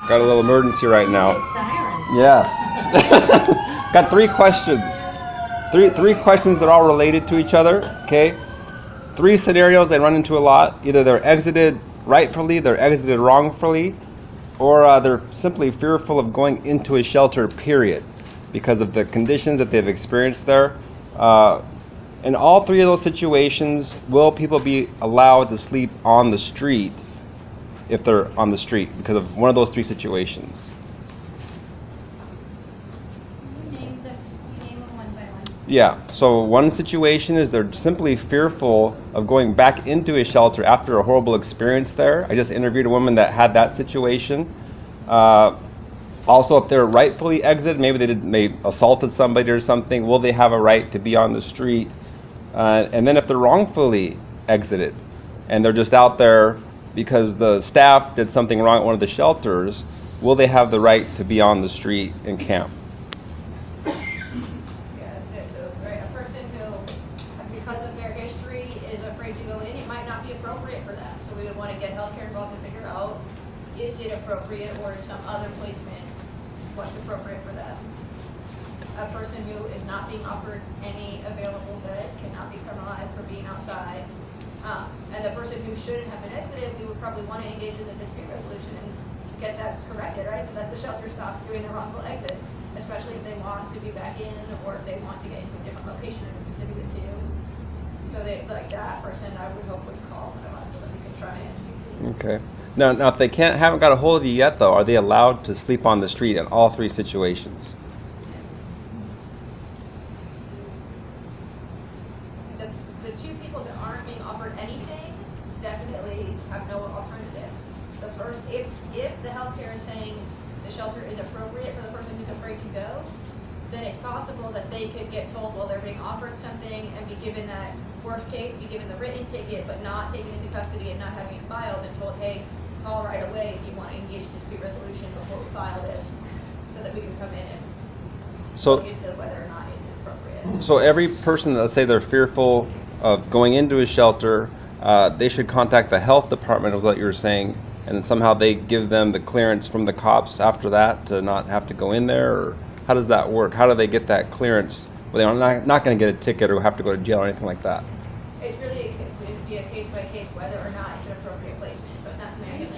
Got a little emergency right now. Sirens. Yes. Got three questions. Three questions that are all related to each other. Okay. Three scenarios they run into a lot. Either they're exited rightfully, they're exited wrongfully, or they're simply fearful of going into a shelter, period, because of the conditions that they've experienced there. In all three of those situations, will people be allowed to sleep on the street if they're on the street because of one of those three situations? You name them one by one. Yeah, so one situation is they're simply fearful of going back into a shelter after a horrible experience there. I just interviewed a woman that had that situation. Also, if they're rightfully exited, maybe they assaulted somebody or something, will they have a right to be on the street? And then if they're wrongfully exited and they're just out there because the staff did something wrong at one of the shelters, will they have the right to be on the street and camp? Yeah, so, right, a person who, because of their history, is afraid to go in, it might not be appropriate for them. So we would want to get healthcare involved and figure out, is it appropriate, or is some other placement what's appropriate for them? A person who is not being offered any available bed cannot be criminalized for being outside. And the person who shouldn't have been exited, we would probably want to engage in a dispute resolution and get that corrected, right? So that the shelter stops doing the wrongful exits, especially if they want to be back in or if they want to get into a different location if it's specific to you. So they, like that person, I would hope would call one of us so that we can try and. Okay. Now if they haven't got a hold of you yet, though, are they allowed to sleep on the street in all three situations? The two people that aren't being offered anything definitely have no alternative. The first, if the healthcare is saying the shelter is appropriate for the person who's afraid to go, then it's possible that they could get told, well, they're being offered something and be given that worst case, be given the written ticket, but not taken into custody and not having it filed, and told, hey, call right away if you want to engage dispute resolution before we file this, so that we can come in and look into whether or not it's appropriate. So every person, let's say they're fearful of going into a shelter, they should contact the health department of what you're saying, and then somehow they give them the clearance from the cops after that to not have to go in there, or how does that work? How do they get that clearance? Well, they're not going to get a ticket or have to go to jail or anything like that. It really would be a case by case whether or not it's an appropriate placement. So it's not something I can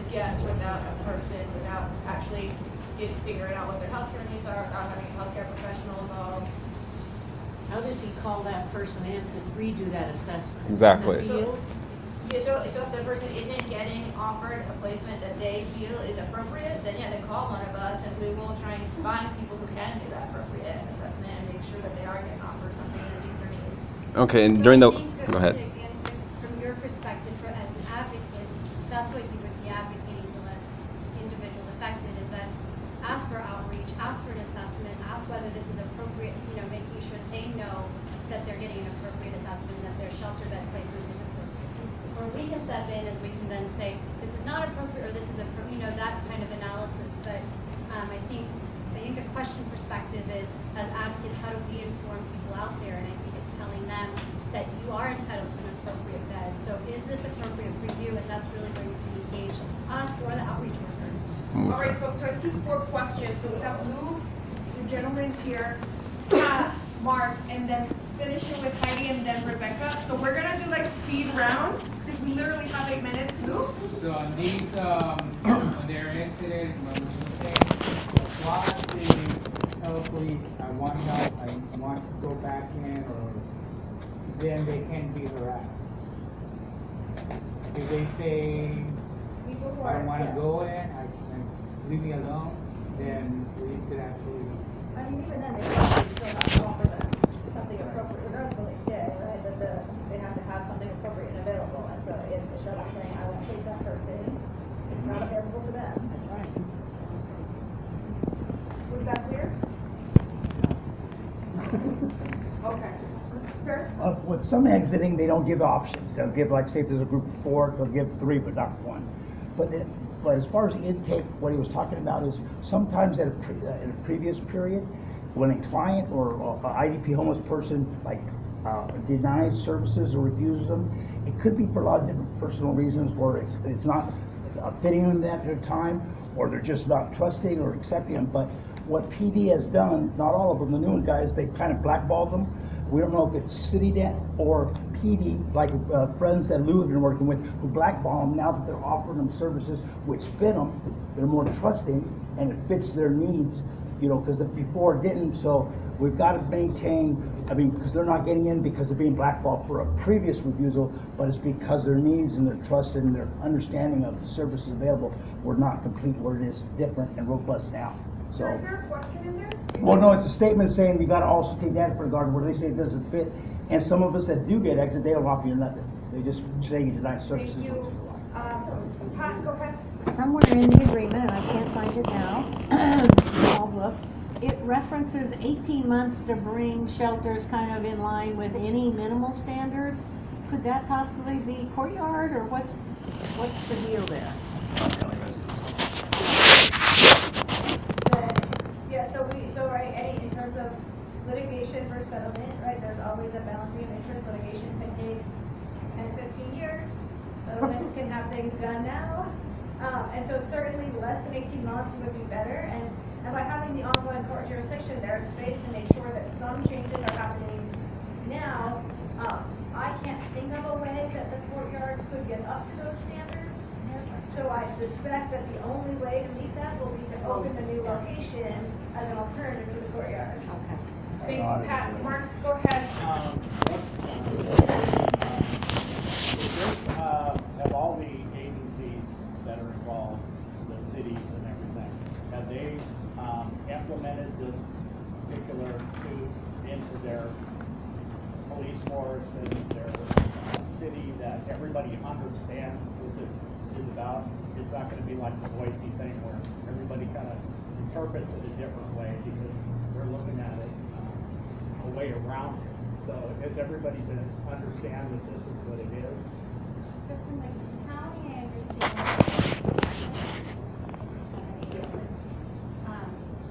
suggest without a person, without actually figuring out what their healthcare needs are, without having a healthcare professional involved. How does he call that person in to redo that assessment? Exactly. So if the person isn't getting offered a placement that they feel is appropriate, then yeah, they call one of us and we will try and find people who can do that appropriate assessment and make sure that they are getting offered something that meets their needs. Okay, and So during the... I think Go ahead. Again, from your perspective, as an advocate, that's what you would be advocating to let individuals affected, is that ask for outreach, ask for an assessment, ask whether this is appropriate, making sure they know that they're getting an appropriate assessment, that their shelter bed placement is appropriate. Or we can step in as we can then say, this is not appropriate, or this is appropriate, that kind of analysis. But I think the question perspective is, as advocates, how do we inform people out there? And I think it's telling them that you are entitled to an appropriate bed. So is this appropriate for you? And that's really going to engage us or the outreach worker. All right, folks, so I see 4 questions. So we have Lou, the gentleman here, Mark, and then finishing with Heidi and then Rebecca. So we're gonna do like speed round because we literally have 8 minutes. Lou? So on these, when they're exited, when we say, why they tell the police, I want help, I want to go back in, or then they can be harassed. If they say, I don't want to go in, leave me alone, then we could actually. I mean, even then, they probably still have to offer them something appropriate, regardless of what they say, right? That they have to have something appropriate and available. And so if the shelter's saying, I won't take that person, it's not available to them. That's right. Was that clear? Okay. Sir? With some exiting, they don't give options. They'll give, like, say, if there's a group of 4, they'll give 3, but not 1. But as far as the intake, what he was talking about is sometimes in a previous period, when a client or an IDP homeless person denies services or refuses them, it could be for a lot of different personal reasons where it's not fitting them that time, or they're just not trusting or accepting them. But what PD has done, not all of them, the new guys, they kind of blackballed them. We don't know if it's city debt or PD, like friends that Lou has been working with, who blackball them now that they're offering them services which fit them. They're more trusting and it fits their needs, you know, because before it didn't. So we've got to maintain, I mean, because they're not getting in because they're being blackballed for a previous refusal, but it's because their needs and their trust and their understanding of the services available were not complete, where it is different and robust now. So, Is there a question in there? well, no, it's a statement saying we got to also take that for regard where they say it doesn't fit. And some of us that do get exit, they don't offer you nothing. They just say you deny services. Thank you. Pat, go ahead. Somewhere in the agreement, and I can't find it now, I'll look, it references 18 months to bring shelters kind of in line with any minimal standards. Could that possibly be courtyard, or what's the deal there? Right, in terms of litigation versus settlement, right, there's always a balancing of interest. Litigation can take 10, 15 years. Settlements can have things done now. And so certainly less than 18 months would be better. And by having the ongoing court jurisdiction, there's space to make sure that some changes are happening now. I can't think of a way that the courtyard could get up to those standards. So I suspect that the only way to meet that will be to open the new location as an alternative to the courtyard. Okay. Thank you, Pat. Mark, go ahead. Have all the agencies that are involved, the cities and everything, have they implemented this particular tool into their police force and their city, that everybody understands what this is about? It's not going to be like the Boise thing where everybody kind of interprets it a different way because they're looking at it a way around it. So is everybody to understand that this is what it is? Just in the county, I understand.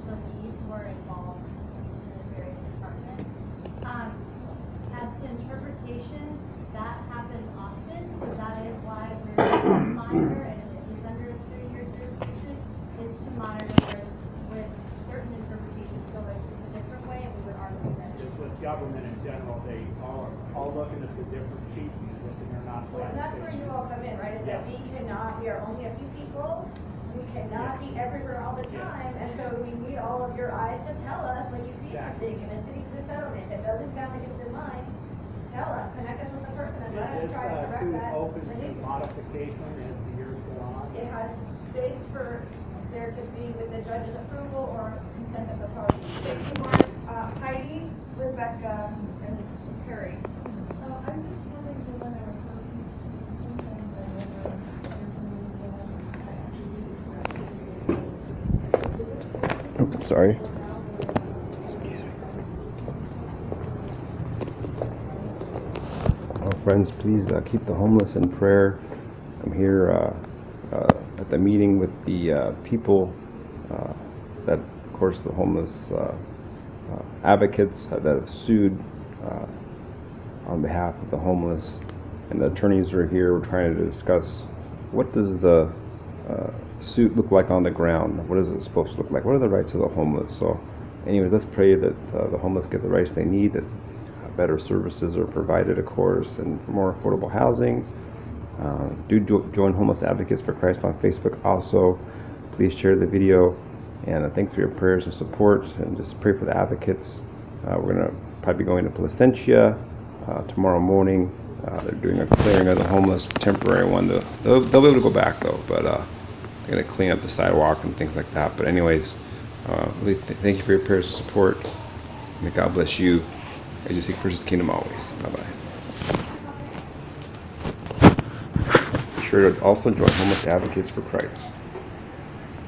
The leads were involved in the various departments. As to interpretation, that happens often, so that is why we're to monitor, and it is under a 3-year jurisdiction, is to monitor with certain interpretations. So if it's a different way, we would argue that. Just with government in general, they all looking at the different sheet music and they're not. Well, and that's where you all come in, right? Is that we are only a few people. We cannot be everywhere all the time, and so we need all of your eyes to tell us when you see something in a city to settlement that doesn't sound like it's in line. Tell us, connect us with the person, and let us Is try to this correct that. open to modification as the years go on? It has space for there to be with the judge's approval or consent of the parties. Thank you, Mark. Heidi, Rebecca, and Perry. I'm just wondering, when I was talking, sometimes I never Oh, sorry. Excuse me. Well, friends, please keep the homeless in prayer. I'm here at the meeting with the people that, of course, the homeless advocates that have sued on behalf of the homeless, and the attorneys are here. We're trying to discuss what does the suit look like on the ground. What is it supposed to look like? What are the rights of the homeless? So anyways, let's pray that the homeless get the rights they need, that better services are provided, of course, and more affordable housing. Join Homeless Advocates for Christ on Facebook also. Please share the video, and thanks for your prayers and support, and just pray for the advocates. We're going to probably be going to Placentia tomorrow morning. They're doing a clearing of the homeless, temporary one. They'll be able to go back though, but they're going to clean up the sidewalk and things like that. But anyways, really thank you for your prayers and support. May God bless you as you seek first His kingdom always. Bye-bye. Be sure to also join Homeless Advocates for Christ.